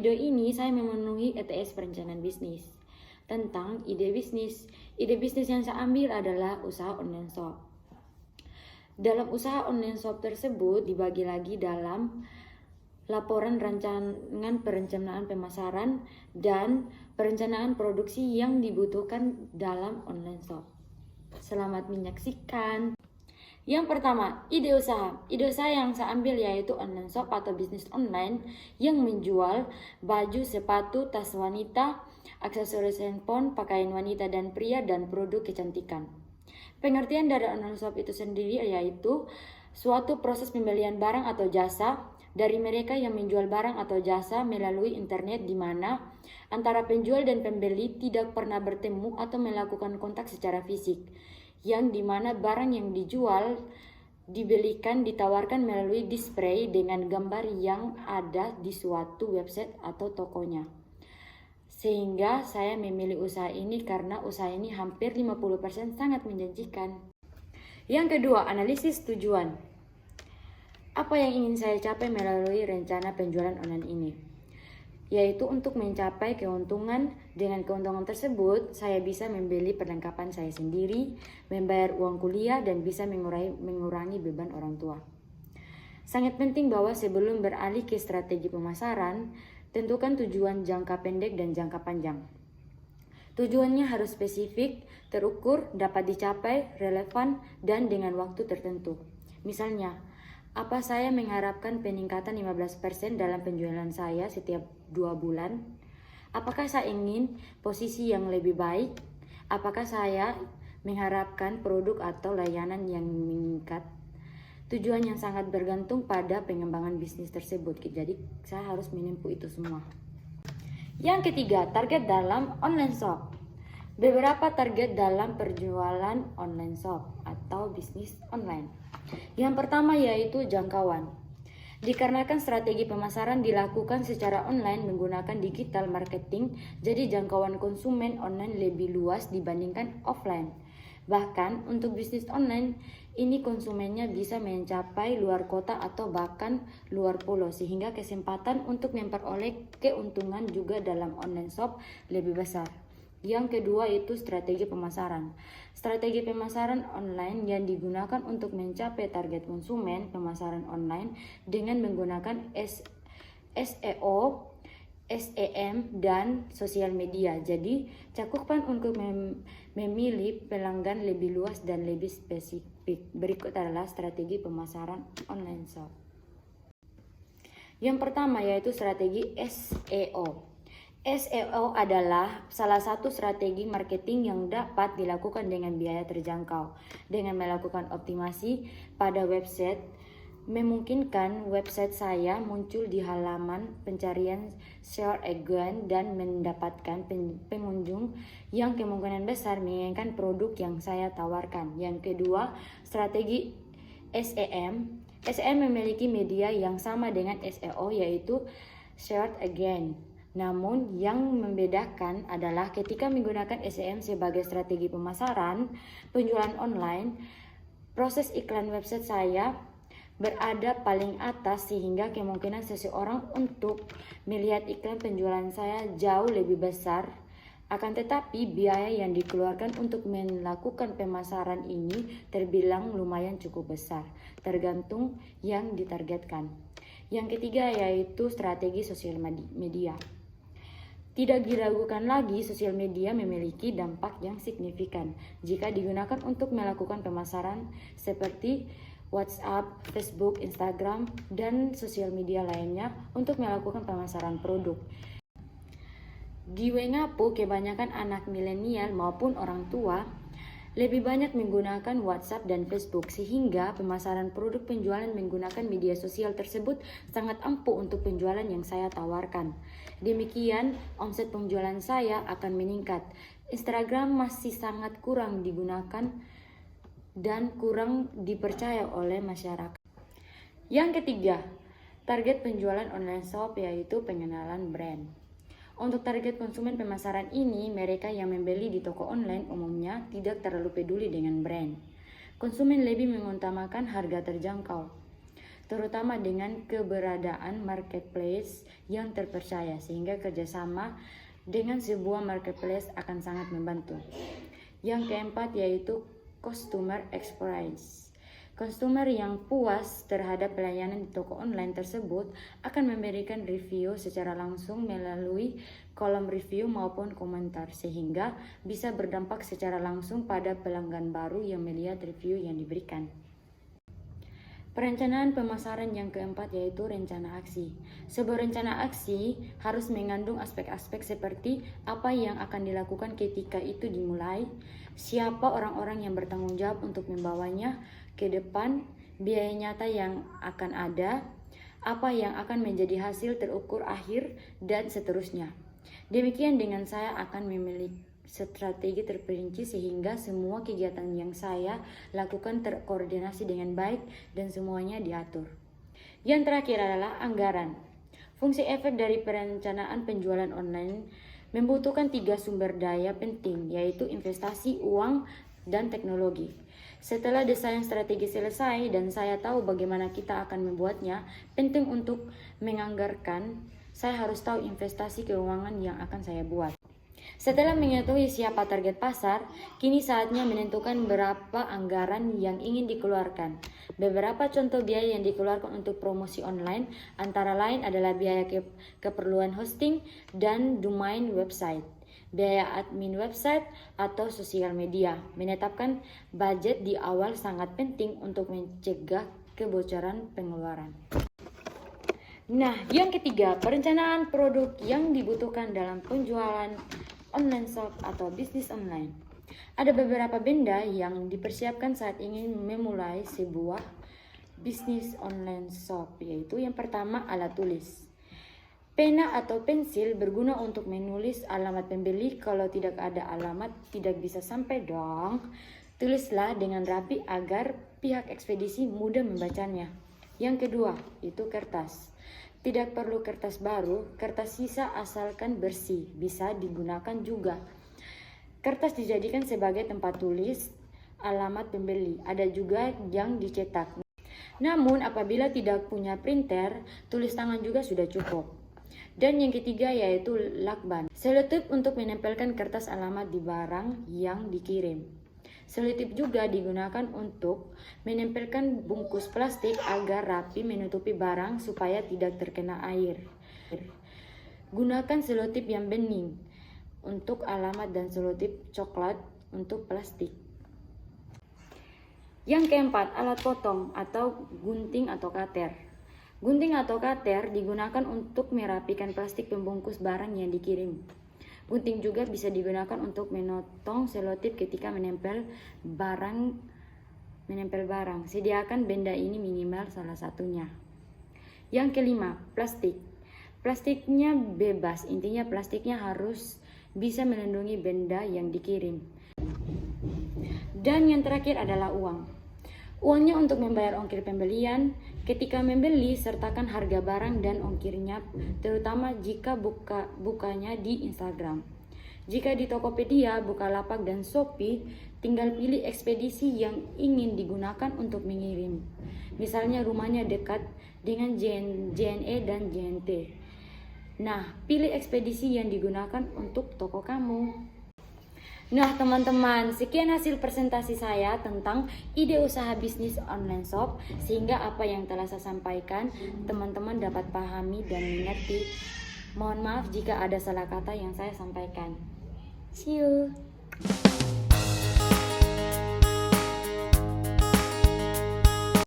video ini saya memenuhi ETS perencanaan bisnis. Tentang ide bisnis. Ide bisnis yang saya ambil adalah usaha online shop. Dalam usaha online shop tersebut dibagi lagi dalam laporan rancangan perencanaan pemasaran dan perencanaan produksi yang dibutuhkan dalam online shop. Selamat menyaksikan. Yang pertama, ide usaha. Ide usaha yang saya ambil yaitu online shop atau bisnis online yang menjual baju, sepatu, tas wanita, aksesoris handphone, pakaian wanita dan pria, dan produk kecantikan. Pengertian dari online shop itu sendiri yaitu suatu proses pembelian barang atau jasa dari mereka yang menjual barang atau jasa melalui internet di mana antara penjual dan pembeli tidak pernah bertemu atau melakukan kontak secara fisik, yang dimana barang yang dijual, dibelikan, ditawarkan melalui display dengan gambar yang ada di suatu website atau tokonya. Sehingga saya memilih usaha ini karena usaha ini hampir 50% sangat menjanjikan. Yang kedua, analisis tujuan. Apa yang ingin saya capai melalui rencana penjualan online ini? Yaitu untuk mencapai keuntungan. Dengan keuntungan tersebut, saya bisa membeli perlengkapan saya sendiri, membayar uang kuliah, dan bisa mengurangi beban orang tua. Sangat penting bahwa sebelum beralih ke strategi pemasaran, tentukan tujuan jangka pendek dan jangka panjang. Tujuannya harus spesifik, terukur, dapat dicapai, relevan, dan dengan waktu tertentu. Misalnya, apa saya mengharapkan peningkatan 15% dalam penjualan saya setiap 2 bulan? Apakah saya ingin posisi yang lebih baik? Apakah saya mengharapkan produk atau layanan yang meningkat? Tujuan yang sangat bergantung pada pengembangan bisnis tersebut. Jadi saya harus menempuh itu semua. Yang ketiga, target dalam online shop. Beberapa target dalam perjualan online shop atau bisnis online. Yang pertama yaitu jangkauan. Dikarenakan strategi pemasaran dilakukan secara online menggunakan digital marketing, jadi jangkauan konsumen online lebih luas dibandingkan offline. Bahkan untuk bisnis online ini konsumennya bisa mencapai luar kota atau bahkan luar pulau, sehingga kesempatan untuk memperoleh keuntungan juga dalam online shop lebih besar. Yang kedua itu strategi pemasaran. Strategi pemasaran online yang digunakan untuk mencapai target konsumen pemasaran online dengan menggunakan SEO, SEM, dan sosial media. Jadi, cakupan untuk memilih pelanggan lebih luas dan lebih spesifik. Berikut adalah strategi pemasaran online shop. Yang pertama yaitu strategi SEO. SEO adalah salah satu strategi marketing yang dapat dilakukan dengan biaya terjangkau. Dengan melakukan optimasi pada website, memungkinkan website saya muncul di halaman pencarian search engine dan mendapatkan pengunjung yang kemungkinan besar menginginkan produk yang saya tawarkan. Yang kedua, strategi SEM. SEM memiliki media yang sama dengan SEO yaitu search engine. Namun yang membedakan adalah ketika menggunakan SEM sebagai strategi pemasaran penjualan online, proses iklan website saya berada paling atas sehingga kemungkinan seseorang untuk melihat iklan penjualan saya jauh lebih besar. Akan tetapi biaya yang dikeluarkan untuk melakukan pemasaran ini terbilang lumayan cukup besar, tergantung yang ditargetkan. Yang ketiga yaitu strategi sosial media. Tidak diragukan lagi, sosial media memiliki dampak yang signifikan jika digunakan untuk melakukan pemasaran seperti WhatsApp, Facebook, Instagram, dan sosial media lainnya untuk melakukan pemasaran produk. Di Wengapu, kebanyakan anak milenial maupun orang tua lebih banyak menggunakan WhatsApp dan Facebook, sehingga pemasaran produk penjualan menggunakan media sosial tersebut sangat ampuh untuk penjualan yang saya tawarkan. Demikian, omset penjualan saya akan meningkat. Instagram masih sangat kurang digunakan dan kurang dipercaya oleh masyarakat. Yang ketiga, target penjualan online shop yaitu pengenalan brand. Untuk target konsumen pemasaran ini, mereka yang membeli di toko online umumnya tidak terlalu peduli dengan brand. Konsumen lebih mengutamakan harga terjangkau. terutama dengan keberadaan marketplace yang terpercaya, sehingga kerjasama dengan sebuah marketplace akan sangat membantu. Yang keempat yaitu customer experience. Customer yang puas terhadap pelayanan di toko online tersebut akan memberikan review secara langsung melalui kolom review maupun komentar, sehingga bisa berdampak secara langsung pada pelanggan baru yang melihat review yang diberikan. Perencanaan pemasaran yang keempat yaitu rencana aksi. Sebuah rencana aksi harus mengandung aspek-aspek seperti apa yang akan dilakukan ketika itu dimulai, siapa orang-orang yang bertanggung jawab untuk membawanya ke depan, biaya nyata yang akan ada, apa yang akan menjadi hasil terukur akhir, dan seterusnya. Demikian dengan saya akan memiliki strategi terperinci sehingga semua kegiatan yang saya lakukan terkoordinasi dengan baik dan semuanya diatur. Yang terakhir adalah anggaran. Fungsi efek dari perencanaan penjualan online membutuhkan 3 sumber daya penting, yaitu investasi, uang, dan teknologi. Setelah desain strategi selesai dan saya tahu bagaimana kita akan membuatnya, penting untuk menganggarkan. Saya harus tahu investasi keuangan yang akan saya buat. Setelah mengetahui siapa target pasar, kini saatnya menentukan berapa anggaran yang ingin dikeluarkan. Beberapa contoh biaya yang dikeluarkan untuk promosi online antara lain adalah biaya keperluan hosting dan domain website, biaya admin website atau sosial media. Menetapkan budget di awal sangat penting untuk mencegah kebocoran pengeluaran. Nah, yang ketiga, perencanaan produk yang dibutuhkan dalam penjualan online shop atau bisnis online. Ada beberapa benda yang dipersiapkan saat ingin memulai sebuah bisnis online shop, yaitu yang pertama alat tulis. Pena atau pensil berguna untuk menulis alamat pembeli. Kalau tidak ada alamat, tidak bisa sampai dong. Tulislah dengan rapi agar pihak ekspedisi mudah membacanya. Yang kedua, itu kertas. Tidak perlu kertas baru, kertas sisa asalkan bersih, bisa digunakan juga. Kertas dijadikan sebagai tempat tulis alamat pembeli, ada juga yang dicetak. Namun apabila tidak punya printer, tulis tangan juga sudah cukup. Dan yang ketiga yaitu lakban, selotip untuk menempelkan kertas alamat di barang yang dikirim. Selotip juga digunakan untuk menempelkan bungkus plastik agar rapi menutupi barang supaya tidak terkena air. Gunakan selotip yang bening untuk alamat dan selotip coklat untuk plastik. Yang keempat, alat potong atau gunting atau cutter. Gunting atau cutter digunakan untuk merapikan plastik pembungkus barang yang dikirim. Gunting juga bisa digunakan untuk memotong selotip ketika menempel barang. Sediakan benda ini minimal salah satunya. Yang kelima, plastik. Plastiknya bebas, intinya plastiknya harus bisa melindungi benda yang dikirim. Dan yang terakhir adalah uang. Uangnya untuk membayar ongkir pembelian. Ketika membeli, sertakan harga barang dan ongkirnya, terutama jika bukanya di Instagram. Jika di Tokopedia, Bukalapak, dan Shopee, tinggal pilih ekspedisi yang ingin digunakan untuk mengirim. Misalnya rumahnya dekat dengan JNE dan JNT. Nah, pilih ekspedisi yang digunakan untuk toko kamu. Nah teman-teman, sekian hasil presentasi saya tentang ide usaha bisnis online shop, sehingga apa yang telah saya sampaikan teman-teman dapat pahami dan mengerti. Mohon maaf jika ada salah kata yang saya sampaikan. See you.